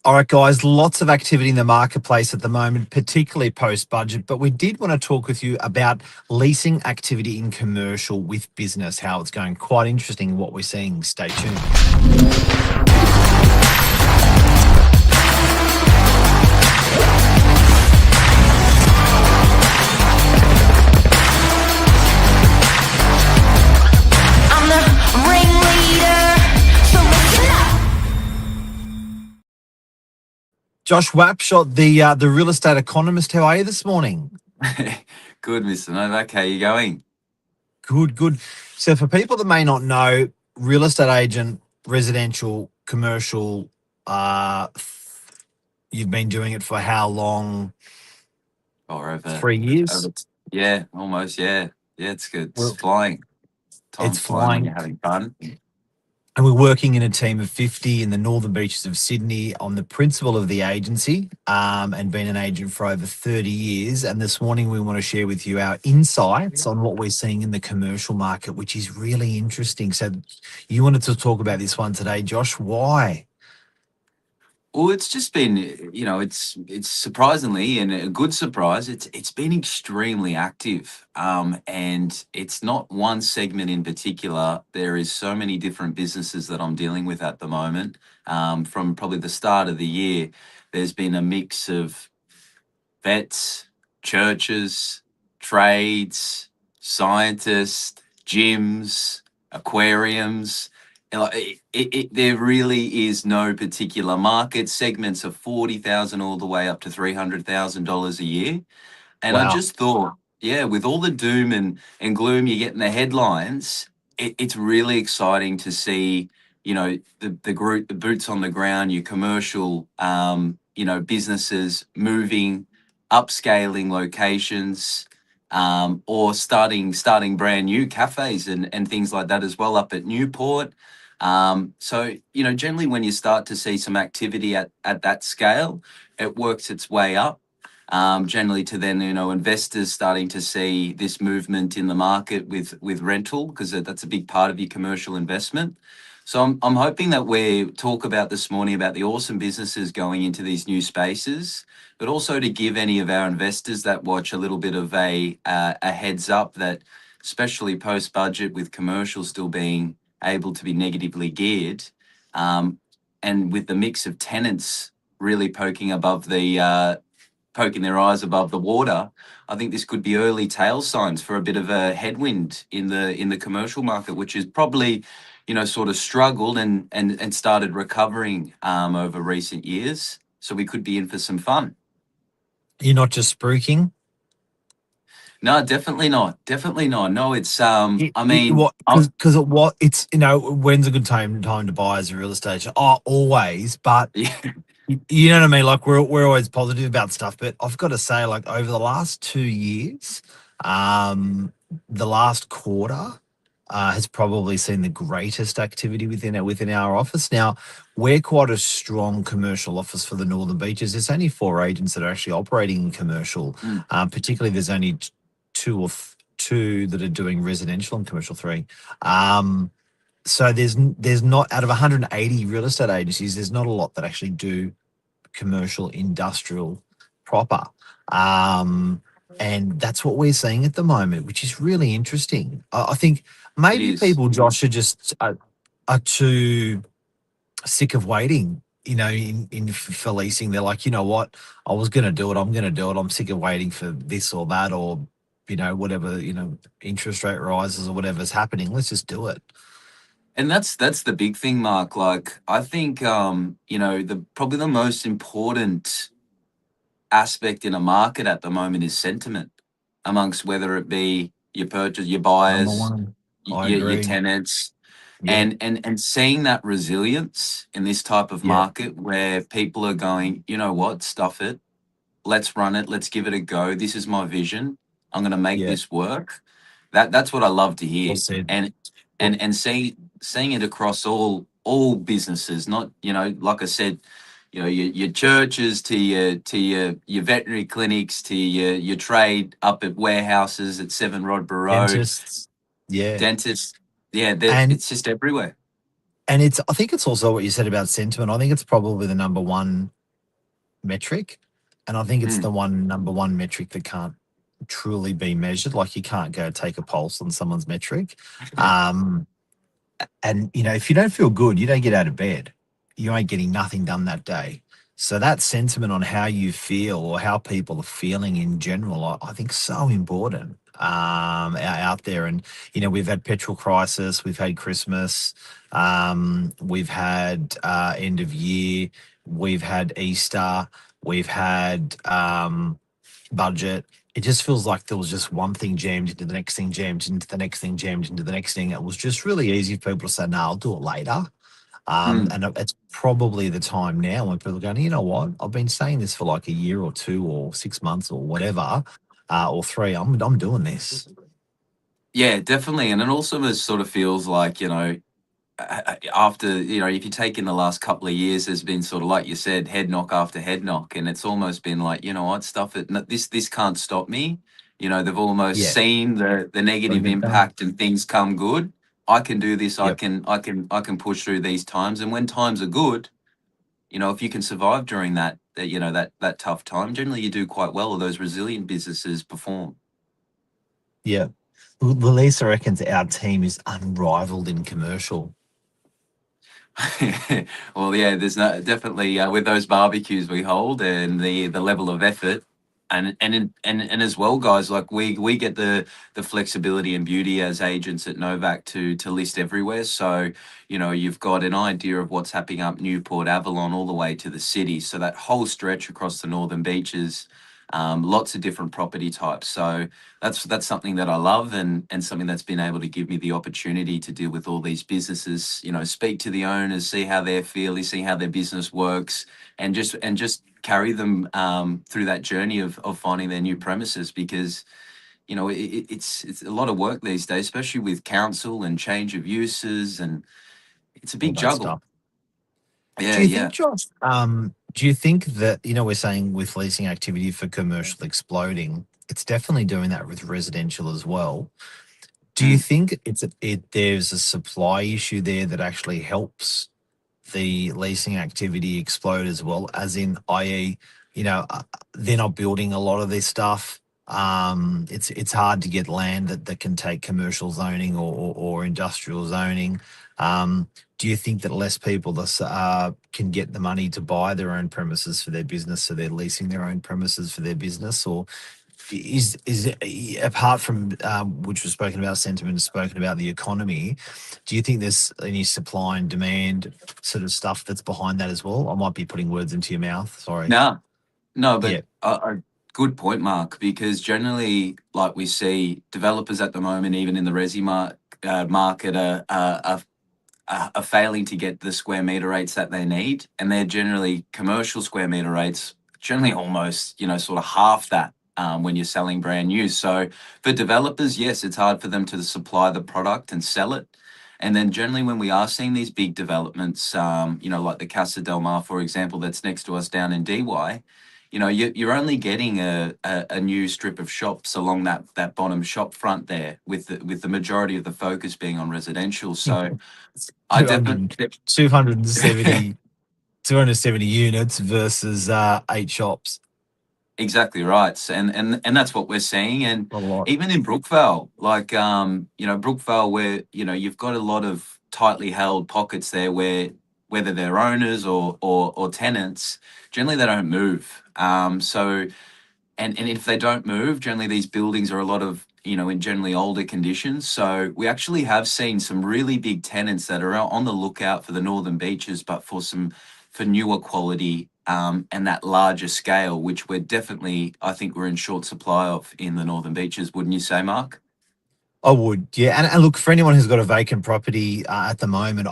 All right, guys, lots of activity in the marketplace at the moment, particularly post-budget, but we did want to talk with you about leasing activity in commercial with business, how it's going. Quite interesting what we're seeing. Stay tuned. I'm the ringleader, so listen up. Josh Wapshot, the real estate economist, how are you this morning? Good, Mr. Novak. How you going? Good, good. So for people that may not know, real estate agent, residential, commercial, uh, you've been doing it for how long? Or over, 3 years? yeah, almost, yeah. Yeah, it's good. It's Well, flying. it's Time's flying when flying. you're having fun. And we're working in a team of 50 in the northern beaches of Sydney. I'm the principal of the agency and been an agent for over 30 years. And this morning, we want to share with you our insights on what we're seeing in the commercial market, which is really interesting. So, you wanted to talk about this one today, Josh. Why? Well, it's just been, it's surprisingly and a good surprise. It's been extremely active, and it's not one segment in particular. There is so many different businesses that I'm dealing with at the moment. From probably the start of the year, there's been a mix of vets, churches, trades, scientists, gyms, aquariums. There really is no particular market. Segments of 40,000 all the way up to $300,000 a year. And I Wow. just thought, yeah, with all the doom and gloom you get in the headlines, it's really exciting to see, the group, the boots on the ground, your commercial, businesses moving, upscaling locations, or starting brand new cafes and things like that as well up at Newport. So generally when you start to see some activity at that scale, it works its way up. Generally to then, investors starting to see this movement in the market with rental, because that's a big part of your commercial investment. So I'm hoping that we talk about this morning about the awesome businesses going into these new spaces, but also to give any of our investors that watch a little bit of a heads up that, especially post budget with commercial still being able to be negatively geared, and with the mix of tenants really poking their eyes above the water, I think this could be early tail signs for a bit of a headwind in the commercial market, which is probably, sort of struggled and started recovering over recent years. So we could be in for some fun. You're not just spruiking. No, definitely not. Definitely not. No, it's I mean, What? Because it's when's a good time to buy as a real estate agent? Oh, always. But yeah, you know what I mean? Like we're always positive about stuff, but I've got to say, like over the last 2 years, the last quarter has probably seen the greatest activity within our office. Now, we're quite a strong commercial office for the Northern Beaches. There's only 4 agents that are actually operating in commercial. mm, Particularly, there's only two that are doing residential and commercial, three. So there's not, out of 180 real estate agencies, there's not a lot that actually do commercial industrial proper. And that's what we're seeing at the moment, which is really interesting. I think it maybe is. people, Josh, are just are too sick of waiting. For leasing, they're like, you know what, I was going to do it. I'm going to do it. I'm sick of waiting for this or that, or whatever, interest rate rises or whatever's happening. Let's just do it. And that's the big thing, Mark. Like I think the probably the most important aspect in a market at the moment is sentiment amongst whether it be your Number buyers, one, I your agree. tenants, Yeah, and seeing that resilience in this type of yeah, market where people are going, you know what, stuff it, let's run it, let's give it a go. This is my vision. I'm going to make yeah. this work. That's what I love to Well hear, said. and Well, seeing it across all businesses. Not, like I said, your churches to your veterinary clinics to your trade up at warehouses at Seven Rodborough Road, dentists. Yeah. dentists. Yeah, And it's just everywhere. I think it's also what you said about sentiment. I think it's probably the number one metric, and I think it's Mm. the one number one metric that can't truly be measured. Like you can't go take a pulse on someone's metric. Um, and if you don't feel good, you don't get out of bed. You ain't getting nothing done that day. So that sentiment on how you feel or how people are feeling in general, I think so important out there. And we've had petrol crisis, we've had Christmas, we've had end of year, we've had Easter, we've had budget. It just feels like there was just one thing jammed into the next thing, jammed into the next thing, jammed into the next thing. It was just really easy for people to say, "No, I'll do it later." Mm. And it's probably the time now when people are going, "You know what? I've been saying this for like a year or two or 6 months or whatever, or three. I'm doing this." Yeah, definitely. And it also sort of feels like, after, if you take in the last couple of years, there's been sort of, like you said, head knock after head knock. And it's almost been like, you know what, stuff it, this can't stop me. They've almost Yeah, seen the gotta negative get it done. impact and things come good. I can do this. I Yep. can, I can, I can push through these times. And when times are good, if you can survive during that tough time, generally you do quite well, or those resilient businesses perform. Yeah. Lisa reckons our team is unrivaled in commercial. Well, yeah, there's no definitely with those barbecues we hold and the level of effort, and as well, guys, like we get the flexibility and beauty as agents at Novak to list everywhere. So you've got an idea of what's happening up Newport, Avalon, all the way to the city. So that whole stretch across the northern beaches, lots of different property types. So that's something that I love, and something that's been able to give me the opportunity to deal with all these businesses. Speak to the owners, see how they're feeling, see how their business works, and just carry them through that journey of finding their new premises, because it's a lot of work these days, especially with council and change of uses, and it's a All big that juggle. stuff. Yeah, Do you yeah. think, Josh? Do you think that we're saying with leasing activity for commercial exploding, it's definitely doing that with residential as well. Do you Mm. think there's a supply issue there that actually helps the leasing activity explode as well, as in, i.e., they're not building a lot of this stuff. It's hard to get land that can take commercial zoning or industrial zoning. Do you think that less people can get the money to buy their own premises for their business, so they're leasing their own premises for their business, or is it, apart from which was spoken about sentiment, spoken about the economy? Do you think there's any supply and demand sort of stuff that's behind that as well? I might be putting words into your mouth. Sorry. No, no, but Yeah. a good point, Mark, because generally, like we see developers at the moment, even in the market, are failing to get the square meter rates that they need, and they're generally commercial square meter rates, generally almost sort of half that when you're selling brand new. So for developers, yes, it's hard for them to supply the product and sell it. And then generally, when we are seeing these big developments, like the Casa del Mar, for example, that's next to us down in DY, you're only getting a new strip of shops along that bottom shop front there, with the majority of the focus being on residential. So I two definitely. hundred 270 270 units versus 8 shops. Exactly right. And that's what we're seeing. And A lot. even in Brookvale, like Brookvale, where you've got a lot of tightly held pockets there, where whether they're owners or tenants, generally they don't move. So and if they don't move, generally these buildings are a lot of in generally older conditions. So we actually have seen some really big tenants that are out on the lookout for the northern beaches, but for newer quality, and that larger scale, which we're definitely, I think we're in short supply of in the northern beaches. Wouldn't you say, Mark? I would, yeah. And look, for anyone who's got a vacant property at the moment,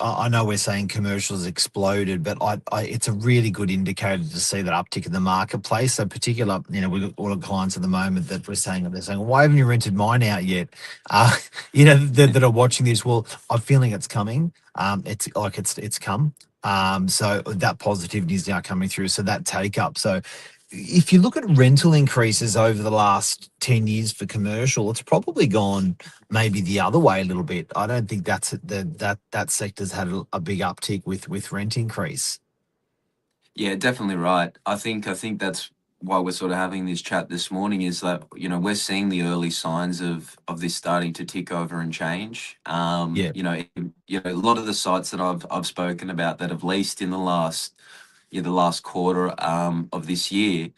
I know we're saying commercials exploded, but it's a really good indicator to see that uptick in the marketplace. So, particular, we've got all the clients at the moment that they're saying, why haven't you rented mine out yet? Uh, that are watching this. Well, I'm feeling it's coming. It's come. So that positivity is now coming through. So that take up. So if you look at rental increases over the last 10 years for commercial, it's probably gone maybe the other way a little bit. I don't think that sector's had a big uptick with rent increase. Yeah, definitely right. I think that's why we're sort of having this chat this morning is that, we're seeing the early signs of this starting to tick over and change. Yeah. A lot of the sites that I've spoken about that have leased in the last quarter of this year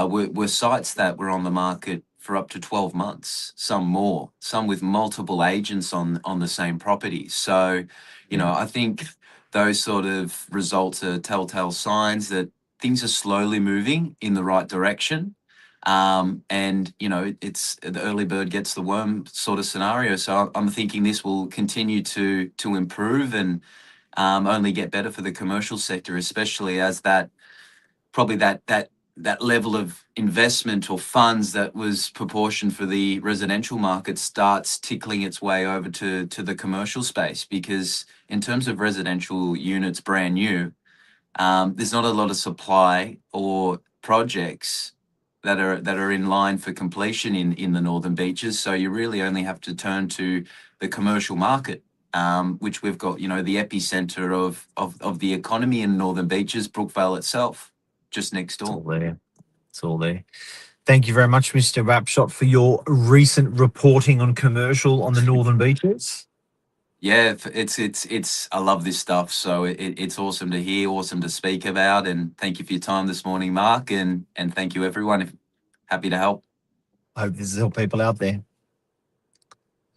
were sites that were on the market for up to 12 months, some more, some with multiple agents on the same property. So, Yeah. I think those sort of results are telltale signs that things are slowly moving in the right direction. And it's the early bird gets the worm sort of scenario. So I'm thinking this will continue to improve and only get better for the commercial sector, especially as that level of investment or funds that was proportioned for the residential market starts tickling its way over to the commercial space. Because in terms of residential units brand new, there's not a lot of supply or projects that are in line for completion in the northern beaches. So you really only have to turn to the commercial market, which we've got, the epicenter of the economy in northern beaches, Brookvale itself, just next It's all door. there. It's all there. Thank you very much, Mr. Rapshot, for your recent reporting on commercial on the northern beaches. Yeah, it's I love this stuff. So it's awesome to hear, awesome to speak about, and thank you for your time this morning, Mark, and thank you everyone. Happy to help. I hope this has helped people out there.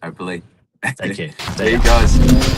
Hopefully. Take care. See See you ya. guys.